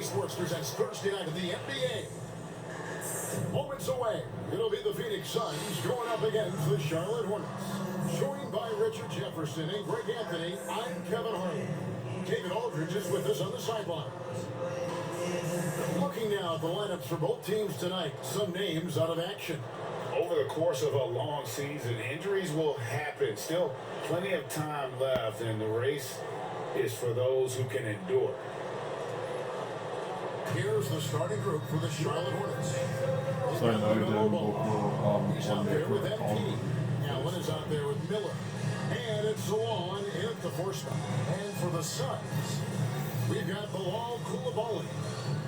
Sports presents Thursday night of the NBA. Moments away, it'll be the Pheonix Suns going up against the Charlotte Hornets. Joined by Richard Jefferson and Greg Anthony, I'm Kevin Harlan. David Aldridge is with us on the sideline. Looking now at the lineups for both teams tonight, some names out of action. Over the course of a long season, injuries will happen. Still plenty of time left, and the race is for those who can endure. Here's the starting group for the Charlotte Hornets. So I know He's out there with MP. Allen is out there with Miller. And it's Salon in at the four spot. And for the Suns, we've got Bilal Coulibaly.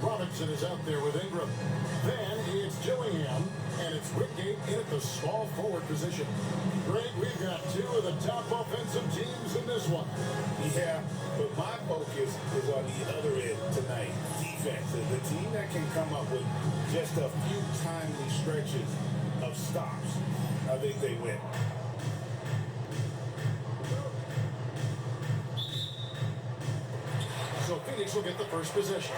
Robinson is out there with Ingram. Then it's Gillingham, and it's Whitgate in at the small forward position. Greg, we've got two of the top offensive teams in this one. Yeah, but my focus is on the other end tonight. Defense. The team that can come up with just a few timely stretches of stops, I think they win. So Pheonix will get the first possession.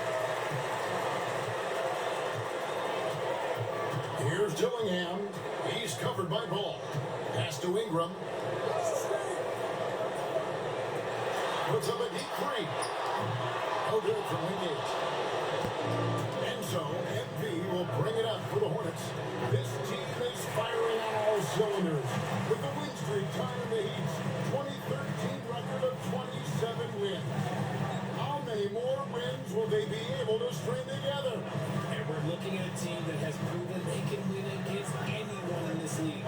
Here's Gillingham. He's covered by Ball. Pass to Ingram. Puts up a deep three. No good from Whitgate. And so MP will bring it up for the Hornets. This team is firing on all cylinders. With the win streak tying the Heat's 2013 record of 27 wins. How many more wins will they be able to string together? And we're looking at a team that has proven they can win against anyone in this league,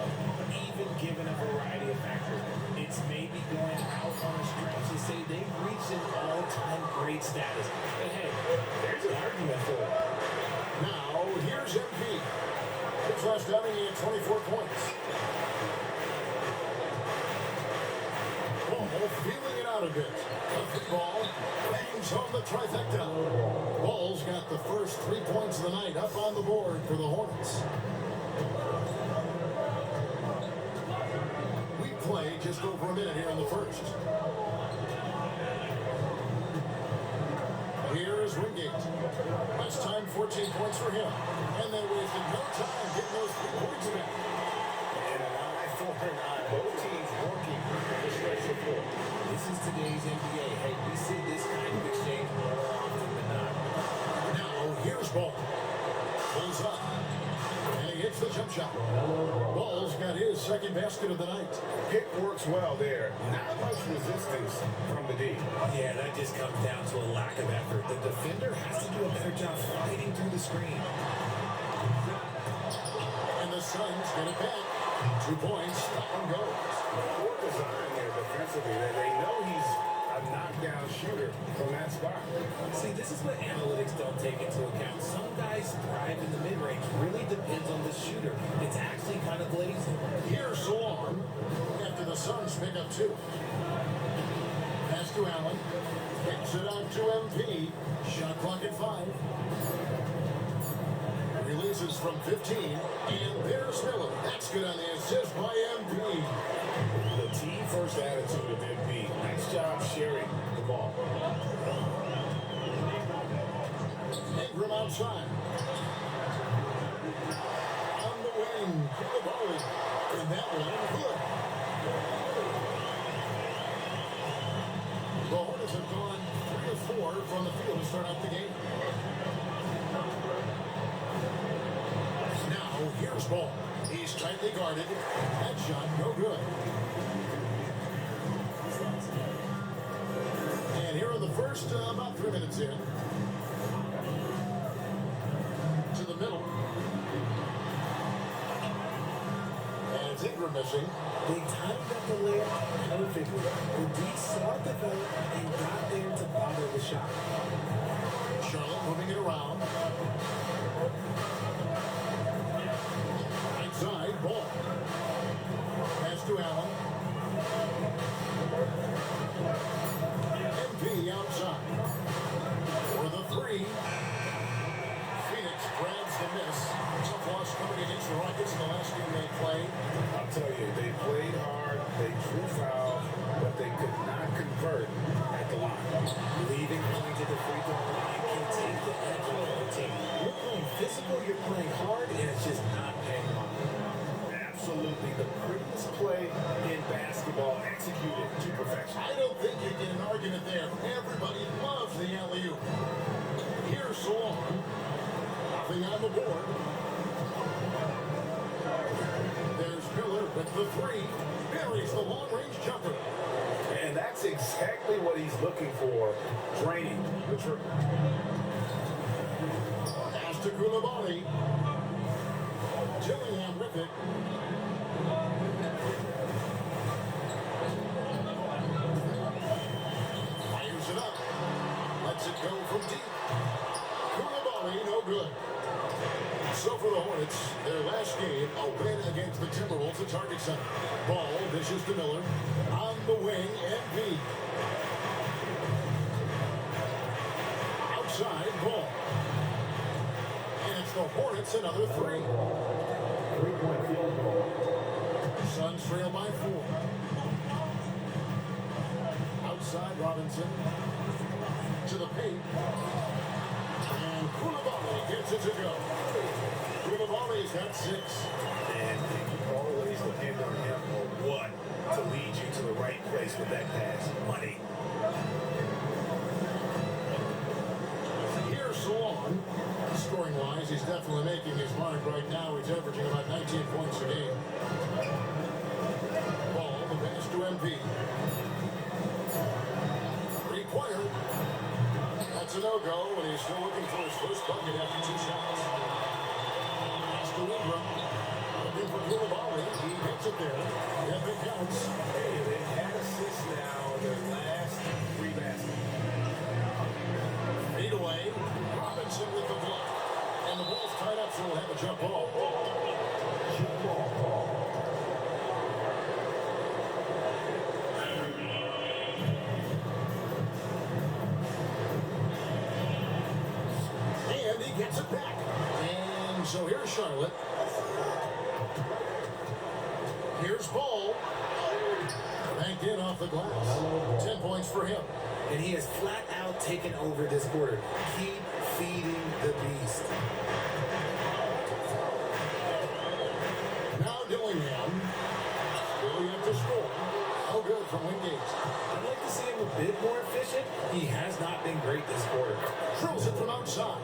even given a variety of factors. It's maybe going out on a stretch to say they've reached an all-time great status. But hey, there's an argument for it. Now, here's MP. His last outing, he had 24 points. Oh, feeling it out a bit. A free ball bangs home the trifecta. Ball's got the first 3 points of the night up on the board for the Hornets. We play just over a minute here in the first. Here's Whitgate. Last time, 14 points for him. And they wasted no time getting those 3 points back. And an eye for an eye. Both teams working to stretch the floor. This is today's NBA. Hey, we see this kind of exchange more often than not. Now, here's Ball. Pulls up. And he hits the jump shot. Ball's got his second basket of the night. Pick works well there. Not much resistance from the D. Yeah, that just comes down to a lack of effort. The defender has to do a better job fighting through the screen. And the Suns get it back. 2 points, stop and goes. Poor design there defensively. They know he's a knockdown shooter from that spot. See, this is what analytics don't take into account. Some guys thrive in the mid-range. Really depends on the shooter. It's actually kind of lazy. Here's Salon after the Suns pick up 2. Pass to Allen. Kicks it out to MP. Shot clock at 5. Releases from 15. And there's Miller. That's good on the assist by MP. The team first attitude of MP. Nice job sharing the ball. Ingram outside. On the wing. Coulibaly. And that one good. The Hornets have gone 3 of 4 from the field to start out the game. Now, here's Ball. He's tightly guarded. That shot, no good. And here are the first about 3 minutes in. To the middle. And it's Ingram missing. They timed up the layup perfectly. The D saw it develop and got there to bother the shot. Charlotte moving it around. Right side, Ball. Pass to Allen. MP outside. For the 3. Pheonix grabs the miss. Tough loss coming against the Rockets in the last game they played. I'll tell you, they played hard, they drew foul, but they could not convert at the line. Leaving going to the free throw line can take the you're playing hard and it's just not paying off. Absolutely. The prettiest play in basketball executed to perfection. I don't think you get an argument there. Everybody loves the alley-oop. Here's Salon. Nothing on the board. There's Miller with the three. Buries the long-range jumper. And that's exactly what he's looking for. Draining the triple. Pass to Koulibaly. Gillingham with it. Fires it up. Lets it go from deep. Koulibaly, no good. So for the Hornets, their last game, a win against the Timberwolves at Target Center. Ball dishes to Miller. On the wing, MV. Outside, ball. And it's the Hornets, another three. 3-point field goal. Suns trail by 4. Outside, Robinson. To the paint. And Koulibaly gets it to go. Koulibaly's got 6. And you always depend on him or what to lead you to the right place with that pass. Money. Here's Salon. Scoring-wise, he's definitely making his mark right now. He's averaging about 19 points a game. Ball, the pass to MP. Required. That's a no-go, and he's still looking for his first bucket after 2 shots. Pass to Ingram. Looking for Koulibaly. He hits it there. If it counts. Hey, they've had assists now in their last 3 baskets. Fade away. Robinson with the block. And the ball's tied up, so we'll have a jump ball. Jump ball call. And he gets it back. And so here's Charlotte. Here's Ball. Banked in off the glass. 10 points for him. And he has flat out taken over this quarter. Keep feeding the beast. Now Dillingham. Williams to score. Oh, good from Wingate. I'd like to see him a bit more efficient. He has not been great this quarter. Drills it from outside.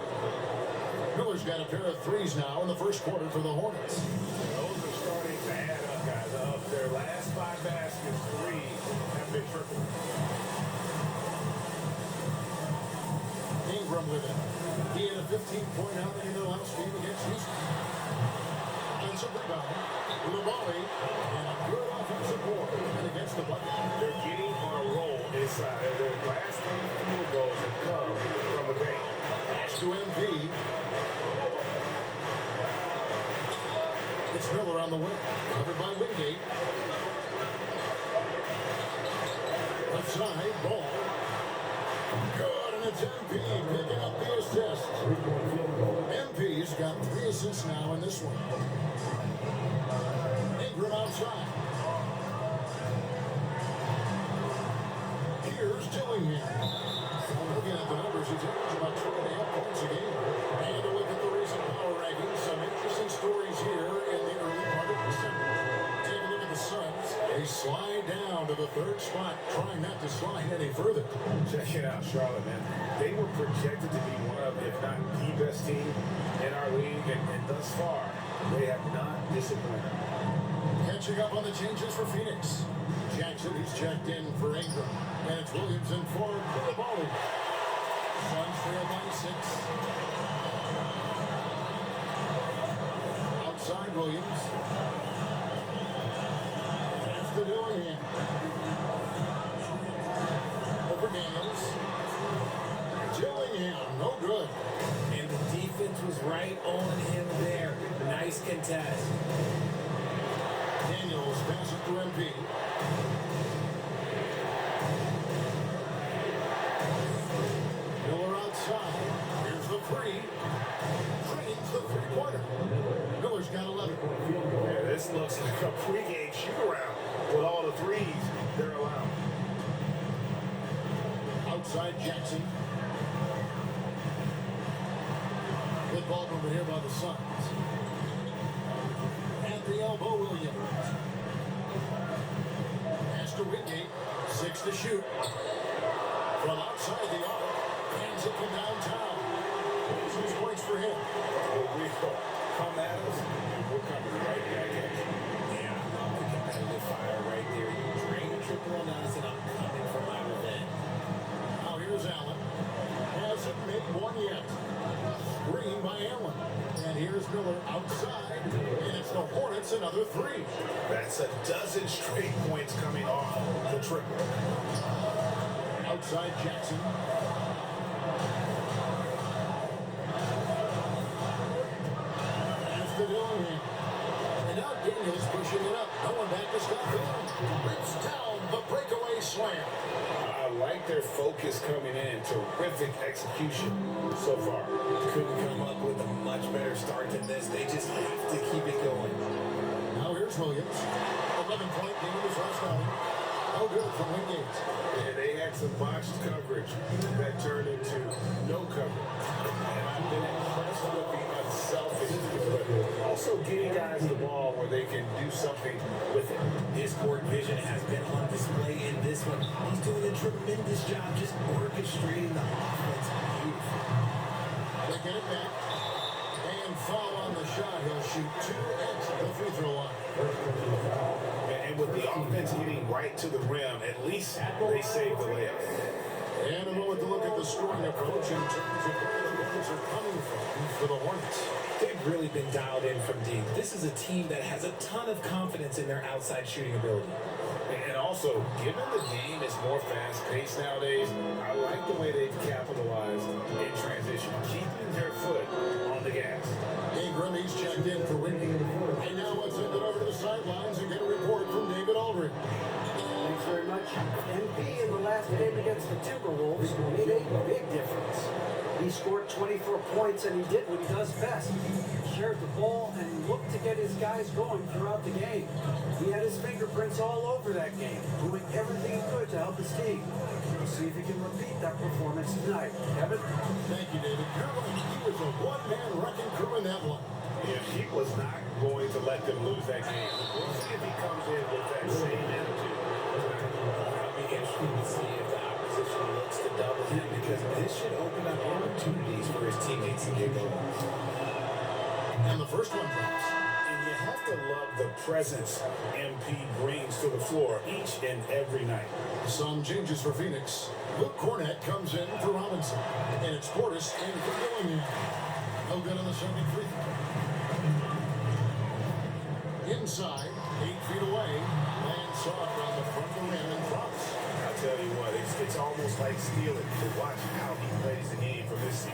Miller's got a pair of threes now in the first quarter for the Hornets. Those are starting to add up, guys. Of their last 5 baskets, 3 have been triple. Ingram with it. He had a 15-point outing in the last game against Houston. And some rebound. Koulibaly and a good offensive board. And against the bucket. They're getting on a roll inside. Their last 3 field goals have come from the paint. Pass to MV. It's Miller on the wing. Covered by Wingate. Left side, Ball. Good, and it's MP picking up the assist. 3-point field goal. MP's got 3 assists now in this one. Ingram outside. Here's Dillingham. Looking at the numbers, he's averaging about 2.5 points a game. And a look at the recent power rankings. Some interesting stories here in the early part of December. Take a look at the Suns. They slide down to the 3rd spot, trying not to slide any further. Check it out, Charlotte, man. They were projected to be one of, if not the best team in our league, and thus far, they have not disappointed. Catching up on the changes for Pheonix. Jackson, he's checked in for Ingram. And it's Williamson for Koulibaly. Suns trail by 6. Outside Williams. That's the Dillingham. Over Daniels. Dillingham, no good. And the defense was right on him there. Nice contest. Daniels passes to MP. Miller outside. Here's the three. Drains the three-pointer. Miller's got 11. Yeah, this looks like a pregame shoot-around with all the threes they're allowed. Outside Jackson. The ball movement here by the Suns. At the elbow, Williams. Pass to Wingate. 6 to shoot. From outside the arc. Hands it from downtown. 6 points for him. We come at us, we're coming right back at you. Yeah, the competitive fire right there. You drain a triple on us, and I'm coming for my revenge. Now here's Allen. Hasn't made one yet. Screen by Allen. And here's Miller outside. And it's the Hornets another 3. That's a dozen straight points coming off the triple. Outside Jackson. That's the Dillingham. And now Daniels pushing it up. No one back to stop him. Rips down the breakaway slam. I like their focus coming in. Terrific execution so far. Couldn't come up with a much better start than this. They just have to keep it going. Now here's Williams. 11-point game was last outing. No good from Wingate. And they had some botched coverage that turned into no coverage. And I've been impressed with the unselfishness, but also getting guys the ball where they can do something with it. His court vision has been on display in this one. He's doing a tremendous job just orchestrating the offense. Beautiful. They get it back. And foul on the shot. He'll shoot 2 at the free throw line. And with the offense getting right to the rim, at least they saved the layup. And a moment to look at the scoring approach in terms of where the goals are coming from for the Hornets. They've really been dialed in from deep. This is a team that has a ton of confidence in their outside shooting ability. And also, given the game is more fast-paced nowadays, I like the way they've capitalized in transition, keeping their foot on the gas. Ingram, he's checked in for Whitney. And now let's send it over to the sidelines and get a report from David Aldridge. Thanks very much. MP in the last game against the Timberwolves made a big difference. He scored 24 points, and he did what he does best. He shared the ball and looked to get his guys going throughout the game. He had his fingerprints all over that game, doing everything he could to help his team. We'll see if he can repeat that performance tonight. Kevin? Thank you, David. You're right. He was a one-man wrecking crew in that one. Yeah, he was not going to let them lose that game. We'll see if he comes in with that same attitude. It'll be interesting to see if the opposition looks to double him, because this should open up opportunities for his teammates to get going. And the first one drops. And you have to love the presence MP brings to the floor each and every night. Some changes for Phoenix. Luke Cornett comes in for Robinson. And it's Portis in for Dillingham. No good on the second free throw. Inside, 8 feet away. Lands soft on the front of the rim and drops. I'll tell you what, it's almost like stealing to watch how he plays the game from this seat.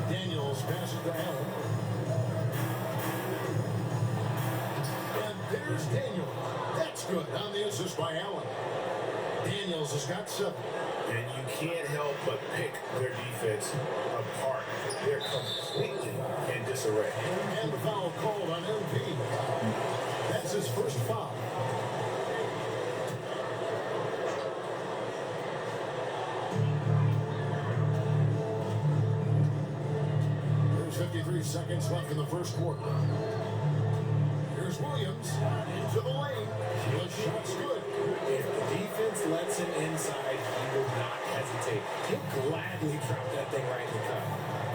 Daniels passes to Allen. And there's Daniels. That's good on the assist by Allen. Daniels has got 7. And you can't help but pick their defense apart. They're completely in disarray. And the foul called on MP. That's his first foul. There's 53 seconds left in the first quarter. Here's Williams into the lane. The shot's good. If the defense lets him inside, he will not hesitate. He'll gladly drop that thing right in the cup.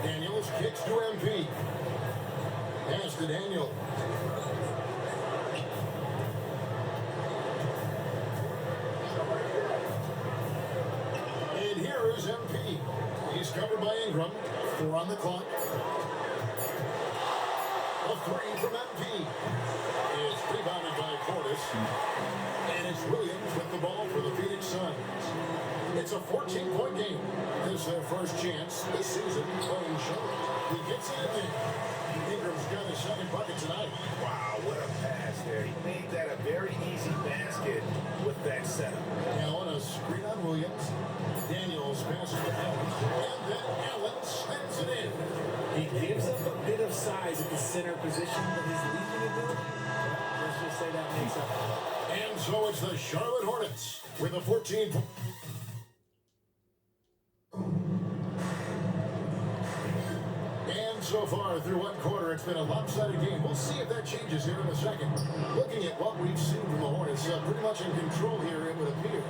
Daniels kicks to MP. Pass to Daniel. And here is MP. He's covered by Ingram. 4 on the clock. A 3 from MP. It's rebounded by Portis. And it's Williams with the ball for the Phoenix Suns. It's a 14-point game. This is their first chance this season playing Charlotte. He gets it in there. Ingram's got his second bucket tonight. Wow, what a pass there. He made that a very easy basket with that setup. Allen, a screen on Williams. Daniels passes to Allen. And then Allen slams it in. He gives up a bit of size at the center position, but his leaping ability, let's just say that makes up. And so it's the Charlotte Hornets with a 14-point. through one quarter, it's been a lopsided game. We'll see if that changes here in a second. Looking at what we've seen from the Hornets, pretty much in control here, it would appear.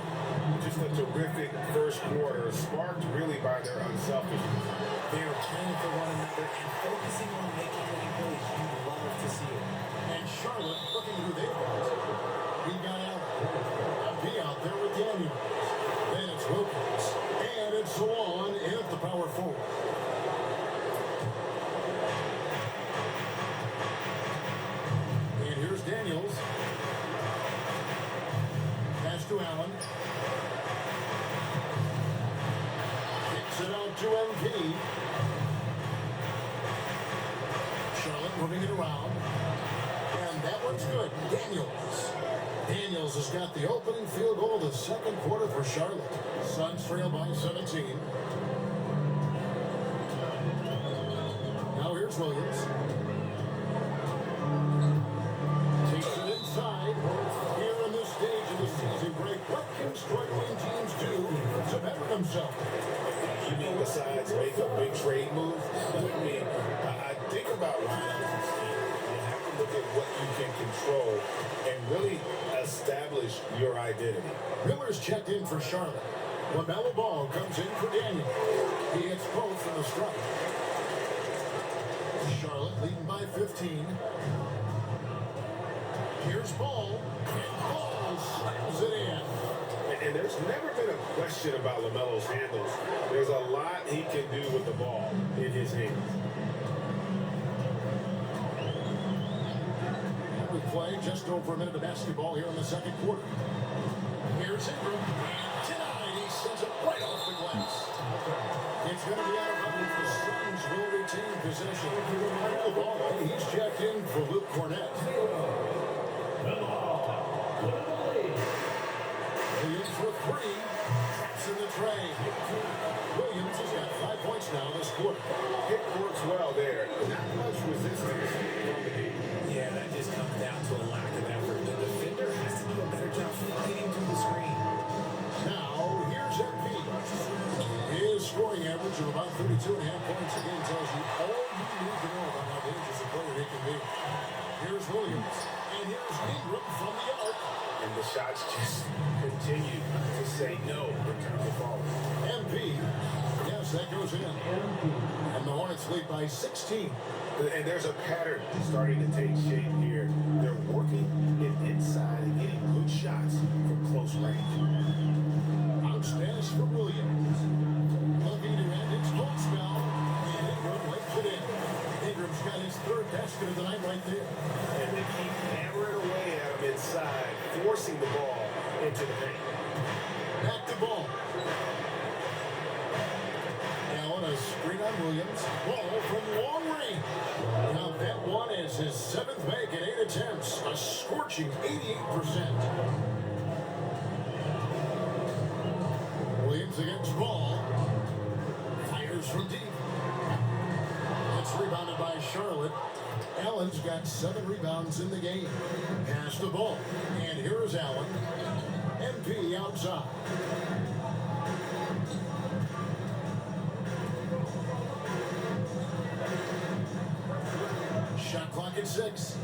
Just a terrific first quarter, sparked really by their unselfishness. They are playing for one another and focusing on making winning plays. You love to see it. And Charlotte looking who they've got. We've got Allen. MP out there with Daniels. Then it's Wilkins. And it's Swan in at the power forward. And here's Daniels. Pass to Allen. Kicks it out to MP. Charlotte moving it around. And that one's good. Daniels has got the opening field goal of the second quarter for Charlotte. Suns trail by 17. Now here's Williams. Takes it inside. Here in this stage of the season break, what can struggling teams do to better themselves? You mean besides make a big trade move? I think about lineups and scheme. You have to look at what you can control and really establish your identity. Miller's checked in for Charlotte. LaMelo Ball comes in for Daniel. He hits both from the strike. Charlotte leading by 15. Here's Ball. And Ball slams it in. And there's never been a question about LaMelo's handles. There's a lot he can do with the ball in his hands. We play just over a minute of basketball here in the second quarter. Here's Ingram. And tonight he sends it right off the glass. It's going to be out of bounds. The Suns will retain possession. The ball, he's checked in for Luke Cornett. Williams with three. Traps in the tray. Williams has got 5 points now this quarter. It works well there. Not much resistance from the game. Yeah, that just comes down to a lack of effort. The defender has to do a better job fighting through the screen. Now, here's MP. His scoring average of about 32.5 points a game tells you all you need to know about how dangerous a player he can be. Here's Williams. And here's Ingram from the arc. And the shots just continue to say no in terms of falling. MP. Yes, that goes in. And the Hornets lead by 16. And there's a pattern starting to take shape here. They're working it inside and getting good shots from close range. Bounce pass for Williams. Looking to end its cold spell. And Ingram wakes it in. Ingram's got his third basket of the night right there. And they keep hammering away at him inside, forcing the ball into the paint. Back to Ball. Allen a screen on Williams. Ball from long range. Now that one is his seventh make in 8 attempts. A scorching 88%. Williams against Ball. Fires from deep. It's rebounded by Charlotte. Allen's got 7 rebounds in the game. Pass the ball. And here is Allen. MP outside. Shot clock at 6.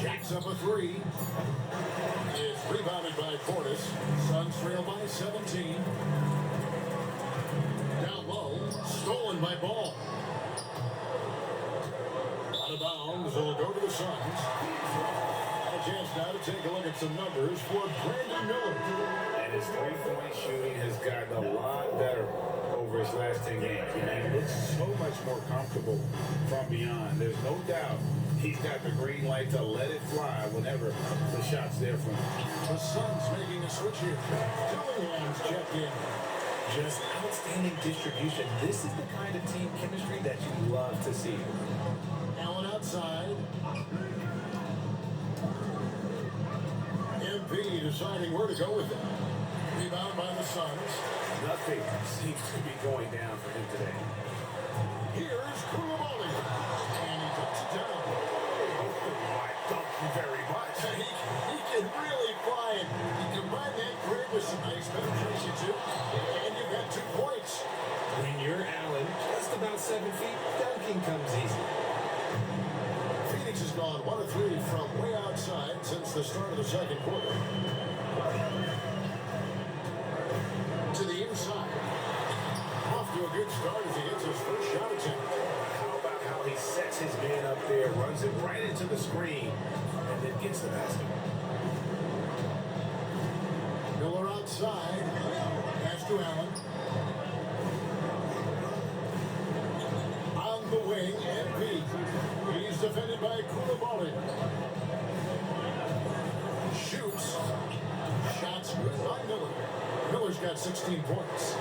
Jacks up a 3. Is rebounded by Portis. Suns trail by 17. Down low. Stolen by Ball. Out of bounds. Will go to the Suns. A chance now to take a look at some numbers for Brandon Miller. And his three-point shooting has gotten a lot better over his last 10 games. And he looks so much more comfortable from beyond. There's no doubt he's got the green light to let it fly whenever the shot's there for him. The Suns making a switch here. Dillingham's checked in. Just outstanding distribution. This is the kind of team chemistry that you love to see. Allen outside. MP deciding where to go with it. Rebound by the Suns. Nothing seems to be going down for him today. Here's Koulibaly. And he puts it down. Thank you very much. He can really fly it. You combine that grade with some nice penetration too. And you've got 2 points. When you're Allen, outside since the start of the second quarter. To the inside. Off to a good start as he hits his first shot attempt. How about how he sets his man up there, runs it right into the screen, and then gets the basket. Miller outside. Pass to Allen. On the wing, MP. He's defended by Koulibaly. Shoots. Shots good by Miller. Miller's got 16 points.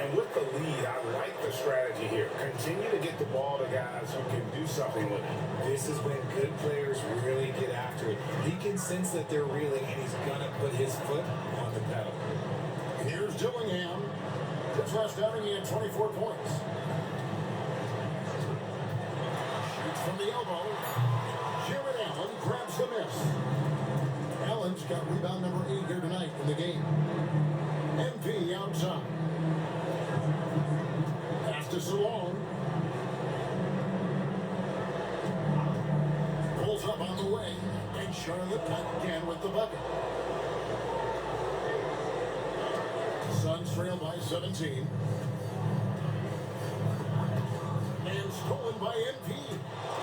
And with the lead, I like the strategy here. Continue to get the ball to guys who can do something with it. This is when good players really get after it. He can sense that they're reeling, and he's going to put his foot on the pedal. Here's Dillingham. This last outing, he had 24 points. Shoots from the elbow. Jared Allen grabs the miss. Allen's got rebound number 8 here tonight in the game. MP outside. Pass to Salon. Pulls up on the wing, and Charlotte again with the bucket. Suns trail by 17. And stolen by MP.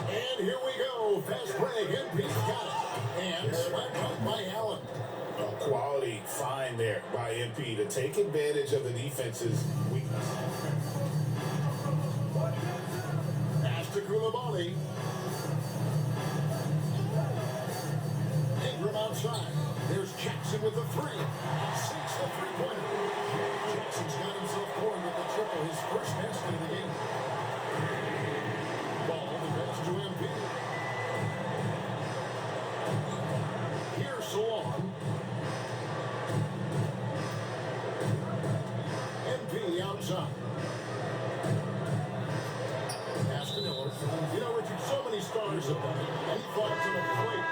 And here we go. Fast break. MP's got it. And swept up by Allen. A quality find there by MP to take advantage of the defense's weakness. Pass to Koulibaly. Ingram outside. There's Jackson with the three. Sinks the three-pointer. Jackson's got himself going with the triple, his first basket of the game. Ball the pass to MP. Here's Salon. MP outside. Pass to Miller. You know, Richard, so many stars have done it, and he thought to the plate.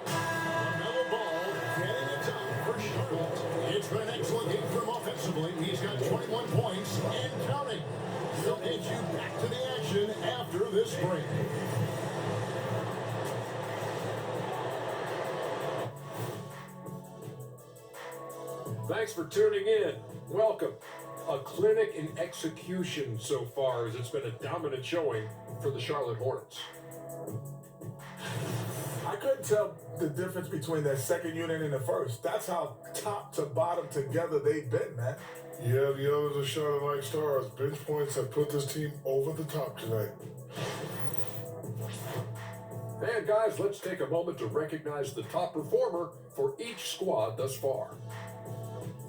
Another ball, getting it done for Charlotte. It's been an excellent game from offensively. He's got 21 points and counting. He'll get you back to the action after this break. Thanks for tuning in. Welcome. A clinic in execution so far, as it's been a dominant showing for the Charlotte Hornets. I couldn't tell the difference between that second unit and the first. That's how top to bottom together they've been, man. Yeah, the others are shining like stars. Bench points have put this team over the top tonight. And guys, let's take a moment to recognize the top performer for each squad thus far.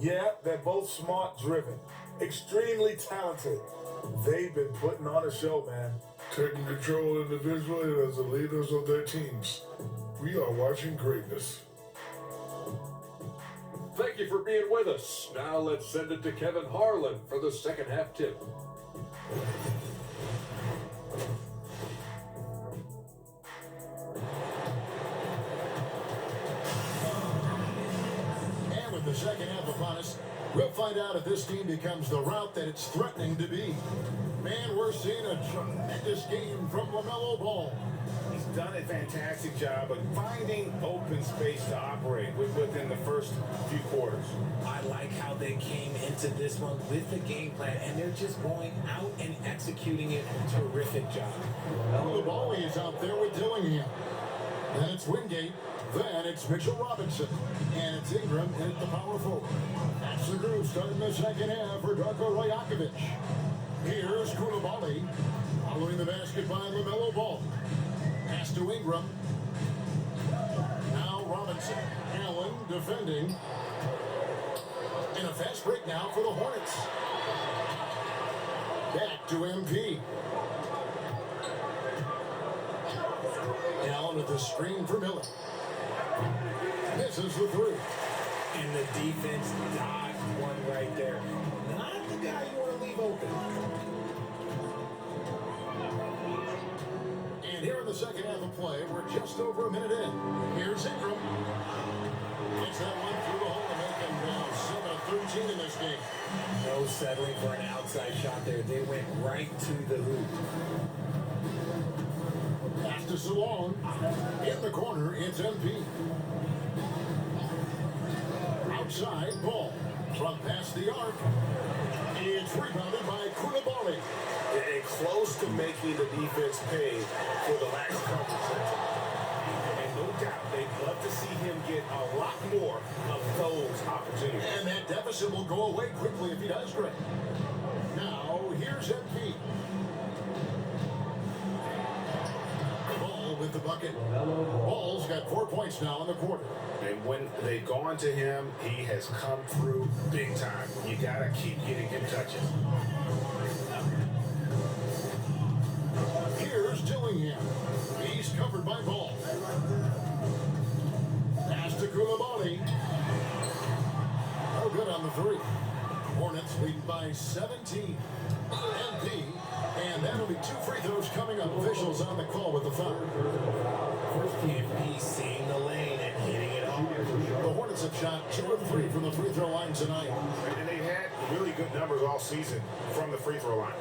Yeah, they're both smart driven, extremely talented. They've been putting on a show, man. Taking control individually as the leaders of their teams. We are watching greatness. Thank you for being with us. Now let's send it to Kevin Harlan for the second half tip. And with the second half upon us, we'll find out if this team becomes the route that it's threatening to be. Man, we're seeing a tremendous game from LaMelo Ball. He's done a fantastic job of finding open space to operate within the first few quarters. I like how they came into this one with the game plan, and they're just going out and executing it. Terrific job. Koulibaly is out there with Dillingham. Then it's Wingate. Then it's Mitchell Robinson. And it's Ingram at the power forward. That's the groove starting the second half for Darko Rajakovic. Here's Koulibaly. Following the basket by LaMelo Ball. Pass to Ingram. Now Robinson. Allen defending. And a fast break now for the Hornets. Back to MP. Allen with the screen for Miller. Misses the three. And the defense dodged one right there. Not the guy you want to leave open. And here in the second half of play, we're just over a minute in. Here's Ingram. Gets that one through the hole to make him now 13 in this game. No settling for an outside shot there. They went right to the hoop. Pass to Salon. In the corner, it's MP. Outside, ball. From past the arc. It's rebounded by Koulibaly. And close to making the defense pay for the lax coverage. And no doubt, they'd love to see him get a lot more of those opportunities. And that deficit will go away quickly if he does great. Now, here's MP. Ball with the bucket. Ball's got 4 points now in the quarter. And when they've gone to him, he has come through big time. You got to keep getting him touches. Here's Dillingham. He's covered by Ball. Pass to Koulibaly. No good on the three. Hornets lead by 17. MP. And that'll be 2 free throws coming up. Officials on the call with the foul. First MP seeing the lane and hitting it hard. The Hornets have shot 2 of 3 from the free throw line tonight. And they've had really good numbers all season from the free throw line.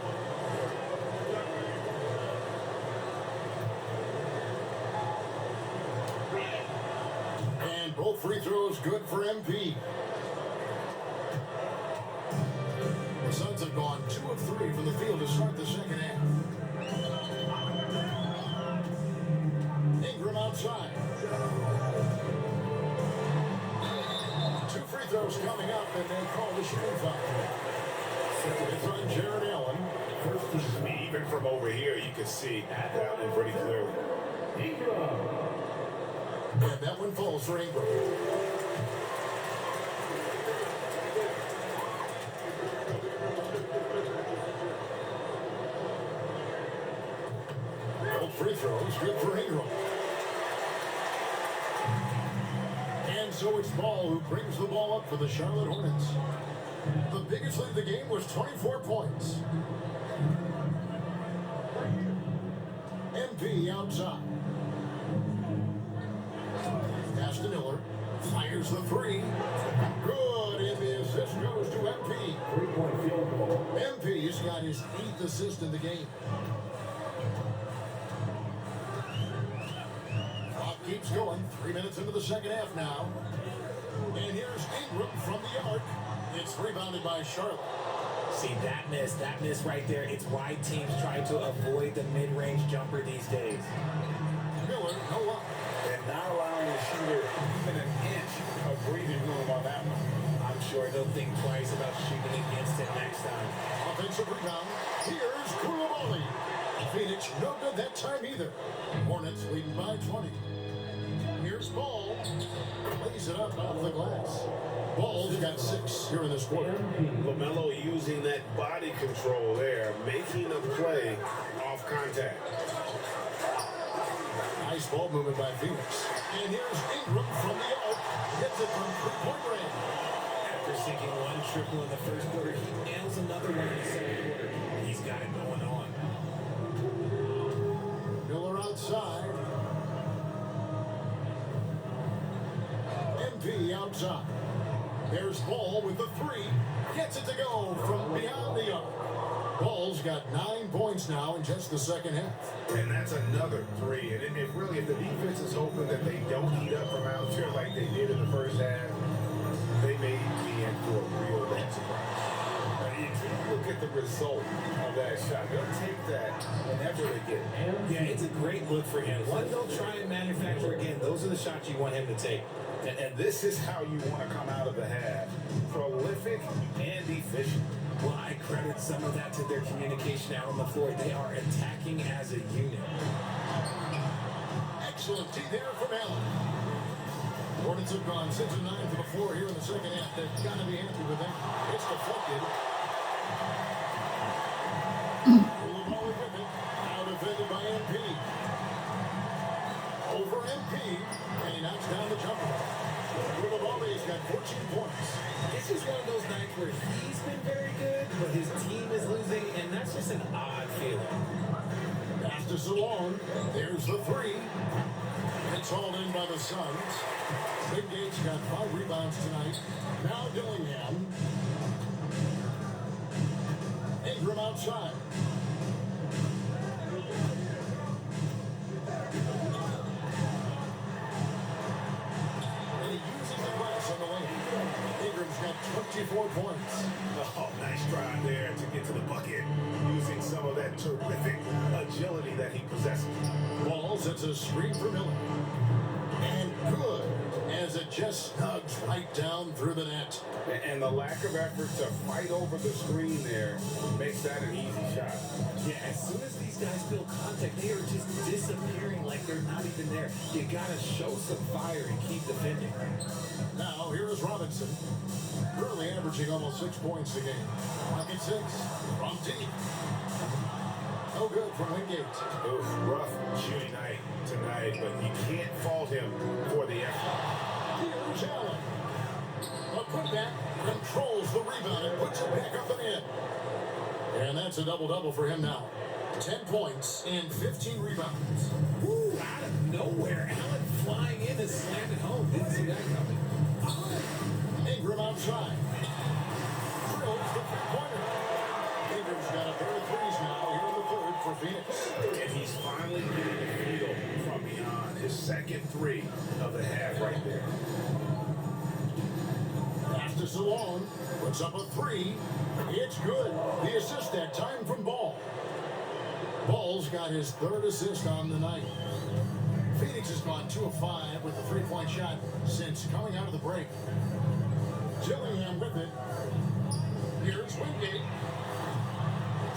And both free throws good for MP. The Suns have gone 2 of 3 from the field to start the second half. Ingram outside. 2 free throws coming up, and they call the shooting foul. It's on Jared Allen. I mean, even from over here, you can see that one pretty clearly. And that one falls for Ingram. Both free throws good for Ingram. And so it's Ball who brings the ball up for the Charlotte Hornets. The biggest lead of the game was 24 points. MP outside. Pass to Miller. Fires the three. Good. And the assist goes to MP. 3-point field goal. MP's got his 8th assist in the game. Clock keeps going. 3 minutes into the second half now. And here's Ingram from the arc. It's rebounded by Charlotte. See, that miss right there. It's why teams try to avoid the mid-range jumper these days. Miller, no luck. And not allowing the shooter even an inch of breathing room on that one. I'm sure they'll think twice about shooting against it next time. Offensive rebound. Here's Koulibaly. Phoenix no good that time either. Hornets leading by 20. Here's Ball. Lays it up off the glass. Ball's got 6 here in this quarter. LaMelo using that body control there, making a play off contact. Nice ball movement by Pheonix. And here's Ingram from the arc. Hits it from 3-point range. After sinking one triple in the first quarter, he nails another one in the second quarter. He's got it going on. Miller outside. MP outside. There's Ball with the 3. Gets it to go from beyond the arc. Ball's got 9 points now in just the second half. And that's another 3. And if really, if the defense is hoping that they don't heat up from out there like they did in the first half, they may be in for a real bad surprise. If you look at the result of that shot, they'll take that whenever they get it. Yeah, it's a great look for him. One they'll try and manufacture again. Those are the shots you want him to take. And this is how you want to come out of the half. Prolific and efficient. Well, I credit some of that to their communication out on the floor. They are attacking as a unit. Excellent D there from Allen. Hornets have gone 6 of 9 to the floor here in the second half. They've got to be happy with that. It's deflected. Koulibaly with it. Now defended by MP. Over MP. And he knocks down the jumper. Koulibaly's got 14 points. This is one of those nights where he's been very good, but his team is losing, and that's just an odd feeling. Pass to to Salon. There's the three. It's hauled in by the Suns. Wingate's got 5 rebounds tonight. Now Dillingham. Ingram outside. And he uses the glass on the lane. Ingram's got 24 points. Oh, nice drive there to get to the bucket, using some of that terrific agility that he possesses. Ball sets a screen for Miller. And good, as it just snugs right down through the net. And the lack of effort to fight over the screen there makes that an easy shot. Yeah, as soon as these guys feel contact, they are just disappearing like they're not even there. You gotta show some fire and keep defending. Now, here is Robinson. Currently averaging almost 6 points a game. Pocket 6 from deep. No good from Wingate. Oof, rough shooting night tonight, but you can't fault him for the effort. Here's Allen. A putback controls the rebound and puts it back up and in. And that's a double-double for him now. 10 points and 15 rebounds. Woo, out of nowhere, Allen flying in and slammed it home. Didn't see that coming. Ingram outside. Drills the three-pointer. Ingram's got a pair of threes now here in the third for Phoenix. And he's finally getting the feel from beyond. His second three of the half right there. Pass to Salon. Puts up a three. It's good. The assist that time from Ball. Ball's got his 3rd assist on the night. Phoenix has gone 2 of 5 with a 3-point shot since coming out of the break. Dillingham with it. Here's Wingate.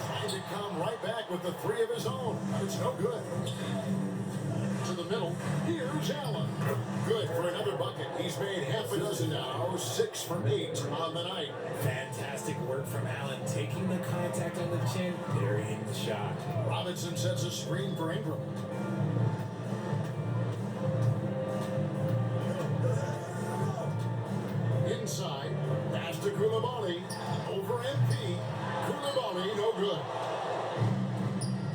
Trying to come right back with the 3 of his own. It's no good. To the middle. Here's Allen. Good for another bucket. He's made half a dozen now. 6 from 8 on the night. Fantastic work from Allen, taking the contact on the chin, burying the shot. Robinson sets a screen for Ingram. Inside, pass to Koulibaly. Over MP. Koulibaly, no good.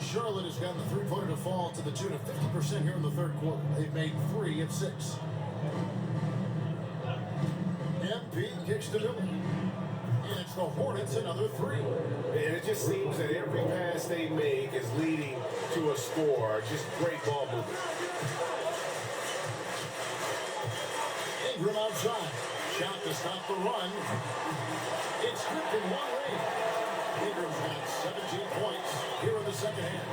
Charlotte has gotten the three-pointer to fall to the tune of 50% here in the third quarter. They've made 3 of 6. MP kicks to Miller. And it's the Hornets another 3. And it just seems that every pass they make is leading to a score. Just great ball movement. Ingram outside. Shot to stop the run. It's stripped in one way. Ingram's got 17 points here in the second half.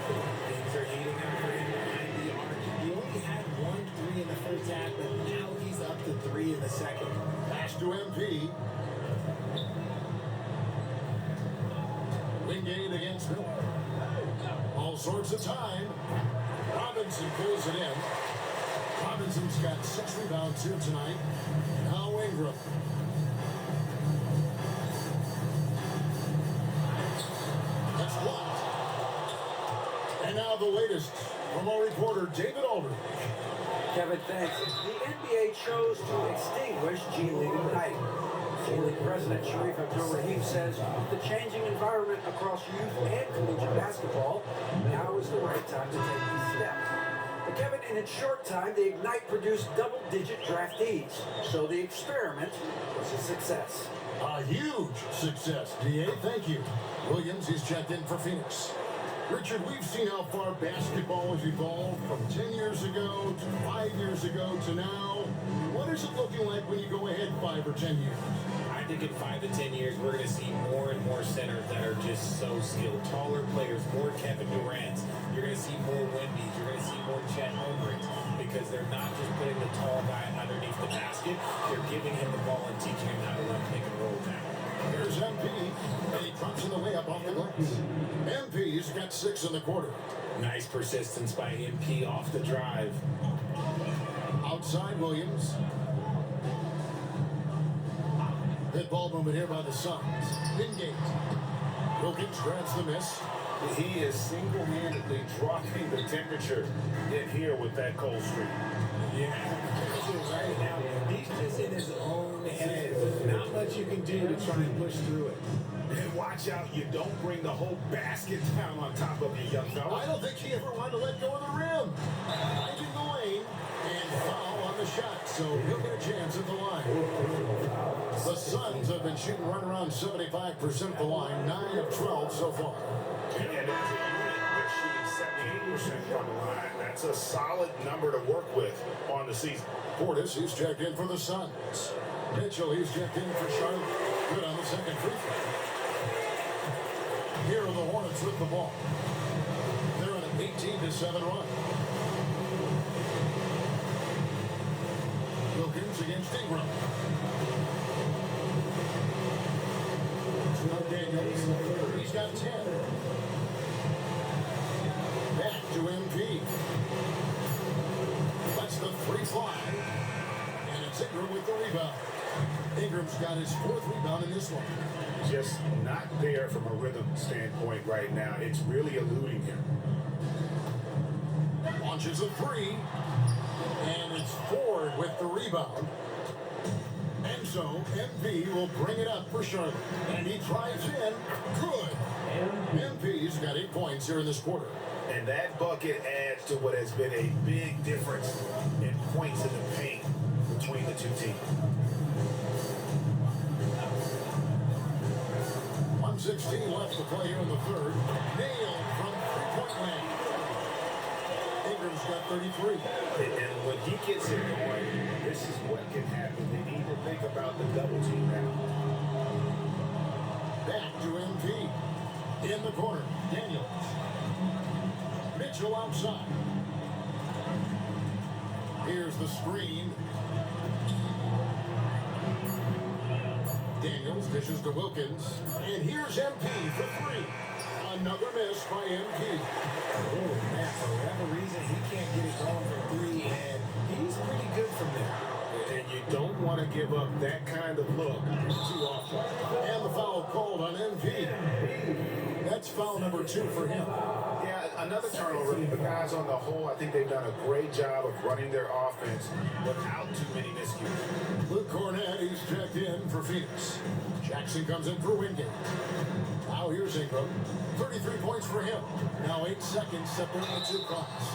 Things are heating up for him behind the arc. He only had 1 3 in the first half, but now he's up to 3 in the second. Pass to MP. Wingate against Miller. All sorts of time. Robinson pulls it in. Robinson's got 6 rebounds here tonight. Now Ingram. That's blocked. And now the latest from our reporter, David Aldridge. Kevin, thanks. The NBA chose to extinguish G League Ignite. G League President Sharif Abdul-Rahim says with the changing environment across youth and collegiate basketball, now is the right time to take these steps. But Kevin, in its short time, the Ignite produced double-digit draftees. So the experiment was a success. A huge success, DA. Thank you. Williams is checked in for Phoenix. Richard, we've seen how far basketball has evolved from 10 years ago to 5 years ago to now. What is it looking like when you go ahead 5 or 10 years? I think in 5 to 10 years, we're going to see more and more centers that are just so skilled. Taller players, more Kevin Durant's. You're going to see more Wemby's. You're going to see more Chet Holmgrens because they're not just putting the tall guy underneath the basket. They're giving him the ball and teaching him how to run pick and roll down. Here's MP, and he drops in the layup off the glass. MP's got 6 in the quarter. Nice persistence by MP off the drive. Outside Williams. Good ball movement here by the Suns. Wingate. Wilkins grabs the miss. He is single-handedly dropping the temperature in here with that cold streak. Yeah, right now, he's just in his own head. Not much you can do to try and push through it. And watch out, you don't bring the whole basket down on top of you, young fella. I don't think he ever wanted to let go of the rim. Finding the lane and foul on the shot, so he'll get a chance at the line. The Suns have been shooting right around 75% at the line, 9 of 12 so far. And as a unit, they're shooting 78% from the line. That's a solid number to work with on the season. Portis, he's checked in for the Suns. Mitchell, he's checked in for Charlotte. Good on the second free throw. Here are the Hornets with the ball. They're on an 18-7 run. Wilkins against Ingram. Now Daniels, he's got 10. Back to MP. That's the free fly. And it's Ingram with the rebound. Ingram's got his 4th rebound in this one. Just not there from a rhythm standpoint right now. It's really eluding him. Launches a 3. And it's Ford with the rebound. And so MP will bring it up for Charlotte. And he drives in. Good. MP's got 8 points here in this quarter. And that bucket adds to what has been a big difference in points in the paint between the two teams. 1:16 left to play here in the third. Nailed from three-point land. Ingram's got 33. And when he gets it going, this is what can happen. They need to think about the double team now. Back to MP. In the corner, Daniels. Mitchell outside. Here's the screen. Daniels dishes to Wilkins. And here's MP for 3. Another miss by MP. Oh, man, for whatever reason, he can't get it going from 3, and he's pretty good from there. And you don't want to give up that kind of look too often. And the foul called on MP. That's foul number 2 for him. Yeah, another turnover. The guys on the whole, I think they've done a great job of running their offense without too many miscues. Luke Cornett, he's checked in for Pheonix. Jackson comes in for Wingate. Now here's Ingram. 33 points for him. Now 8 seconds separating the two clocks.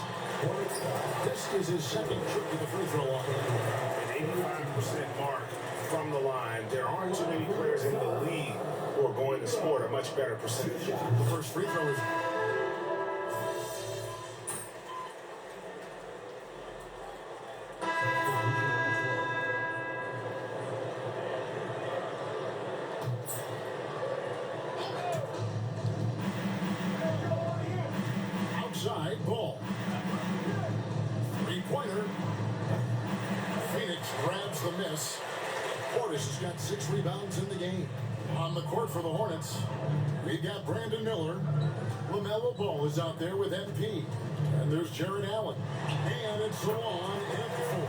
This is his second trip to the free throw line. An 85% mark from the line. There aren't too many players in the league who are going to score a much better percentage. The first free throw is outside ball. Three-pointer. Pheonix grabs the miss. Portis has got 6 rebounds in the game. On the court for the Hornets, we've got Brandon Miller. LaMelo Ball is out there with MP. And there's Jared Allen. And it's Salon at 4.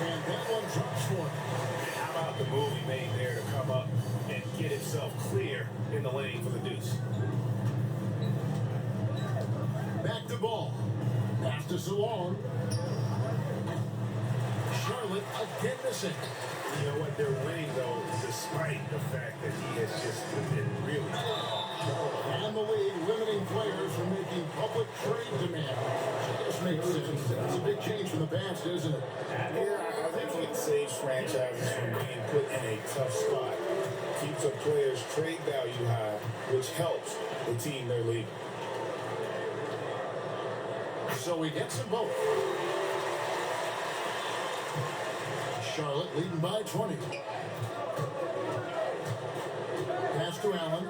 And that one drops for him. How about the move he made there to come up and get himself clear in the lane for the deuce? Back to Ball. Pass to Salon. Charlotte again missing. You know what? They're winning, though, despite the fact that he has just been really good. And the league limiting players from making public trade demands. This makes sense. It's a big change from the past, isn't it? Yeah, I think it saves franchises from being put in a tough spot. Keeps a player's trade value high, which helps the team they're leading. So he gets them both. Charlotte leading by 20. Pass to Allen.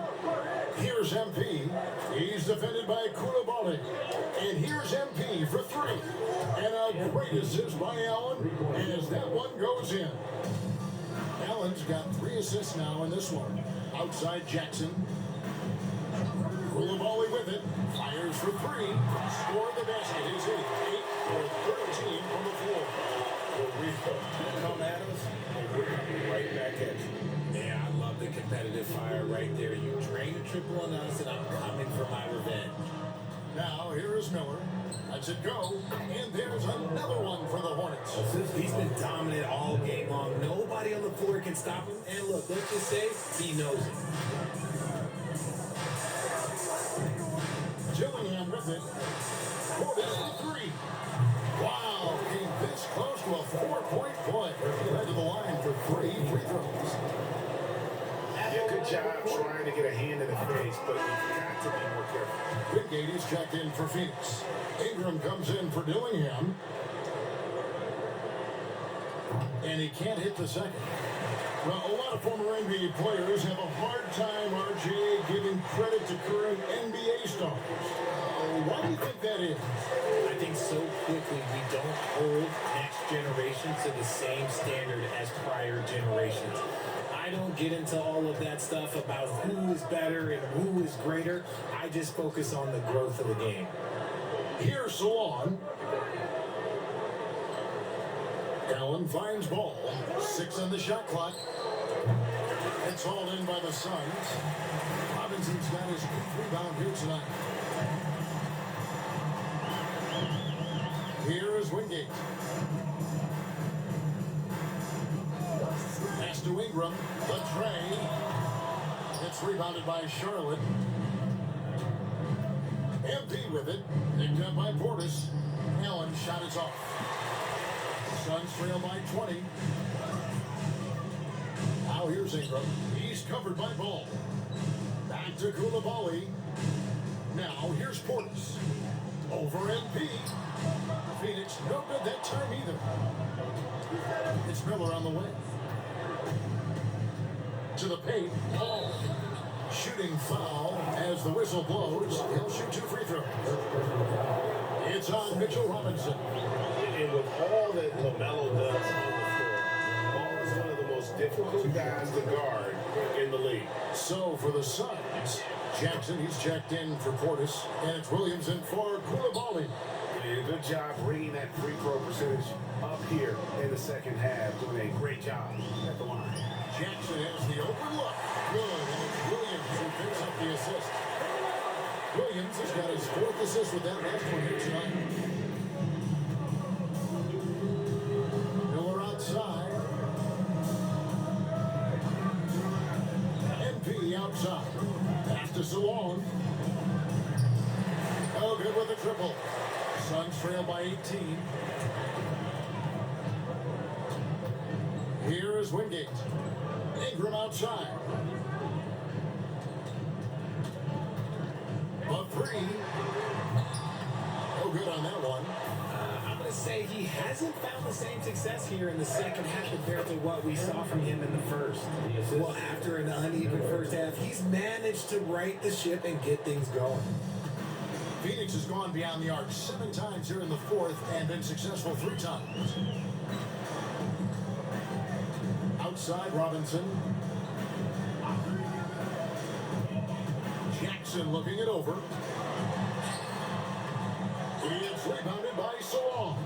Here's MP. He's defended by Koulibaly. And here's MP for 3. And a great assist by Allen as that one goes in. Allen's got 3 assists now in this one. Outside Jackson. Koulibaly with it. Fires for 3. Score the basket. Is it 8 or 13 from the floor? Come at us, and we're coming right back at you. Yeah, I love the competitive fire right there. You drain a triple on us, and I'm coming for my revenge. Now, here is Miller. Lets it go. And there's another one for the Hornets. He's been dominant all game long. Nobody on the floor can stop him. And look, let's just say he knows it. with it. Portis for three. Wow, came this close to a 4-point play. Led to the line for 3 free throws. Yeah, good job trying to get a hand in the face, but you've got to be more careful. Wingate is checked in for Pheonix. Ingram comes in for Dillingham. And he can't hit the second. Well, a lot of former NBA players have a hard time, RJ, giving credit to current NBA stars. Why do you think that is? I think so quickly we don't hold next generation to the same standard as prior generations. I don't get into all of that stuff about who is better and who is greater. I just focus on the growth of the game. Here's Salon. Allen finds ball. 6 on the shot clock. It's hauled in by the Suns. Robinson's got his 5th rebound here tonight. Here is Wingate. Pass to Ingram. The tray. It's rebounded by Charlotte. MP with it. Picked up by Portis. Allen shot is off. Suns trail by 20. Now here's Ingram. He's covered by Ball. Back to Koulibaly. Now here's Portis. Over MP. Pheonix no good that time either. It's Miller on the way. To the paint. Ball. Shooting foul as the whistle blows. He'll shoot 2 free throws. It's on Mitchell Robinson. And with all that LaMelo does on the floor, Ball is one of the most difficult guys to guard in the league. So for the Suns, Jackson, he's checked in for Portis, and it's Williamson for Koulibaly. And good job bringing that free throw percentage up here in the second half, doing a great job at the line. Jackson has the open look. Good, and it's Williams who picks up the assist. Williams has got his 4th assist with that last one here tonight. Miller outside. MP outside. Pass to Salon. Oh, good with the triple. Suns trail by 18. Here is Wingate. Ingram outside. A 3. Oh, good on that one. I'm going to say he hasn't found the same success here in the second half compared to what we saw from him in the first. Well, after an uneven first half, he's managed to right the ship and get things going. Pheonix has gone beyond the arc 7 times here in the 4th and been successful 3 times. Outside Robinson. Jackson looking it over. It's rebounded by Salon.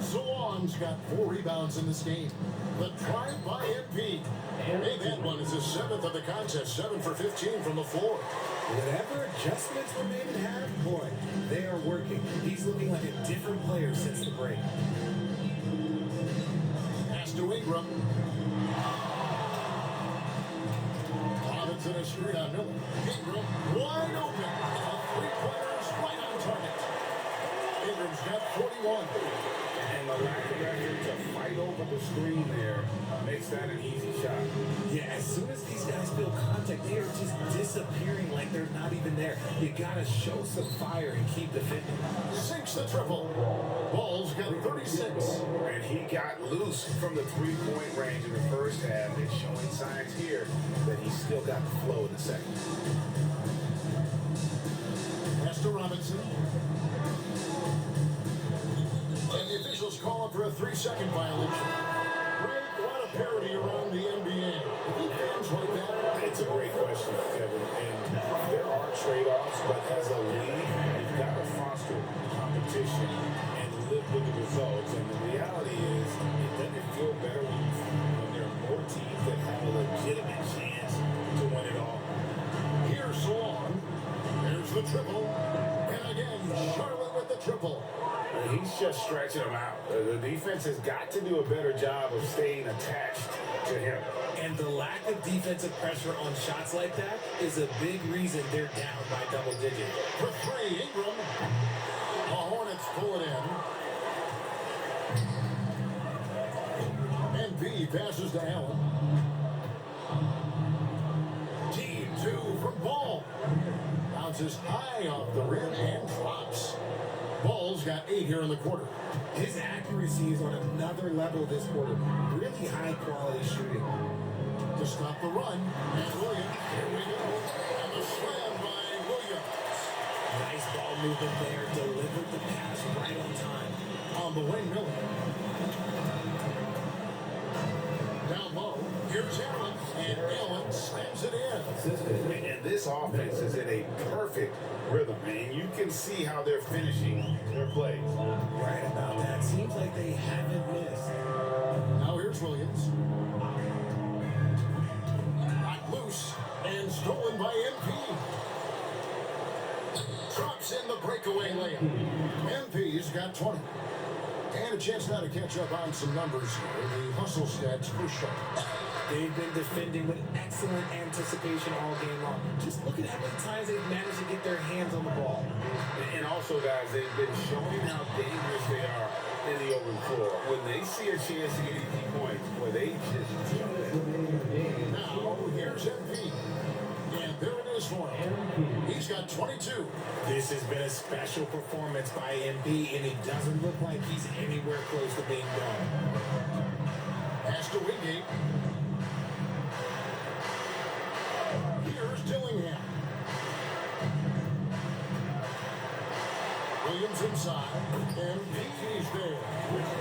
Salon's got 4 rebounds in this game. The try by MP. Hey, that one is his 7th of the contest. 7 for 15 from the floor. Whatever adjustments were made in half, boy, they are working. He's looking like a different player since the break. Pass to Ingram. Robinson is screen on Miller. Ingram wide open. The 3-pointers right on target. Ingram's got 41. And the lack of effort to fight over the screen there makes that an easy shot. Yeah, as soon as these guys feel contact, they are just disappearing like they're not even there. You gotta show some fire and keep defending. Sinks the triple. Ball's got 36. And he got loose from the 3-point range in the first half. It's showing signs here that he's still got the flow in the second. Pass to Robinson. And the officials call up for a 3-second violation. Great, a lot of parity around the NBA. I think fans like that. It's a great question, Kevin. And there are trade-offs, but as a league, you've got to foster competition and live with the results. And the reality is, it doesn't feel better when there are more teams that have a legitimate chance to win it all. Here's Salon. There's the triple. And again, Charlotte with the triple. He's just stretching them out. The defense has got to do a better job of staying attached to him. And the lack of defensive pressure on shots like that is a big reason they're down by double digits. For three, Ingram. The Hornets pull it in. And B passes to Allen. Team 2 from Ball. Bounces high off the rim and drops. Ball's got 8 here in the quarter. His accuracy is on another level this quarter. Really high quality shooting. To stop the run. And Williams. Here we go. And the slam by Williams. Nice ball movement there. Delivered the pass right on time. On the wing, Miller. Down low. Here's Allen. And Allen slams it in. And this offense is in a perfect rhythm, and you can see how they're finishing their plays. Right about that. Seems like they haven't missed. Now here's Williams. Knocked loose and stolen by MP. Drops in the breakaway layup. MP's got 20. And a chance now to catch up on some numbers here. The hustle stats for sure. They've been defending with excellent anticipation all game long. Just look at how many times they've managed to get their hands on the ball. And also, guys, they've been showing how dangerous they are in the open floor. When they see a chance to get easy points, where they just do it. Now here's MP. And there it is for him. He's got 22. This has been a special performance by MP, and it doesn't look like he's anywhere close to being done. Pass to Wingate. Here's Dillingham. Williams inside. And he's there.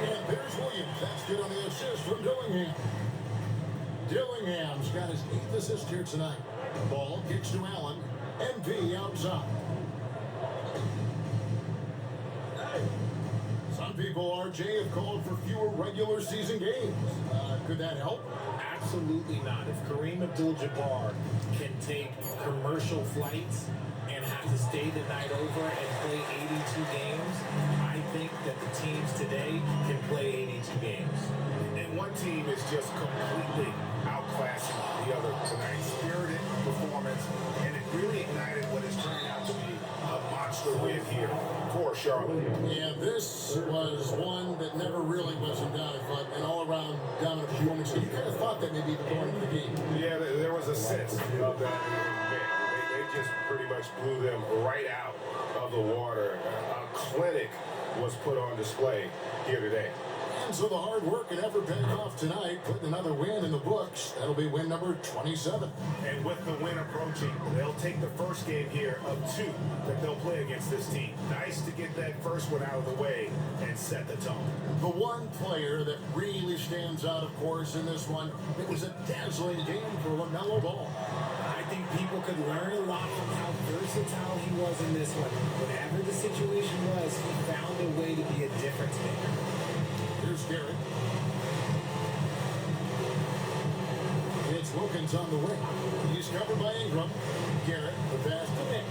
And there's Williams. That's good on the assist from Dillingham. Dillingham's got his 8th assist here tonight. Ball kicks to Allen. MP outside. Some people, RJ, have called for fewer regular season games. Could that help? Absolutely not. If Kareem Abdul-Jabbar can take commercial flights and have to stay the night over and play 82 games, I think that the teams today can play 82 games. And one team is just completely outclassing the other tonight. Spirited performance, and it really ignited what has turned out to be a monster win here for Charlotte. Yeah, this was one that never really was in doubt. But an all-around dominant performance. So you kind of thought that maybe even going into the game. Yeah, there was a sense of that. They just pretty much blew them right out of the water. A clinic was put on display here today. And so the hard work and effort paying off tonight, putting another win in the books. That'll be win number 27. And with the win approaching, they'll take the first game here of 2 that they'll play against this team. Nice to get that first one out of the way and set the tone. The one player that really stands out, of course, in this one, it was a dazzling game for LaMelo Ball. I think people could learn a lot from how versatile he was in this one. Whatever the situation was, he found a way to be a difference maker. Here's Garrett. It's Wilkins on the wing. He's covered by Ingram. Garrett, the pass to Nix.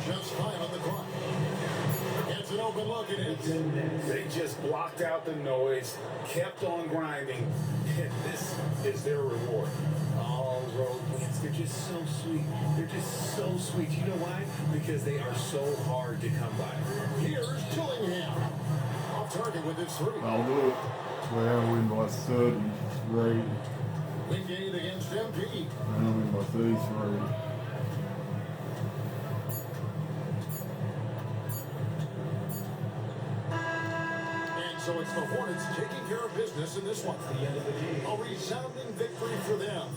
Just 5 on the clock. Gets an open look at it. They just blocked out the noise, kept on grinding, and this is their reward. All road wins. They're just so sweet. They're just so sweet. You know why? Because they are so hard to come by. Here's Dillingham. Off target with his 3. I'll do it. Well, win by 33. Wingate against MP. I'll win by 33. And so it's the Hornets taking care of business in this one. A resounding victory for them.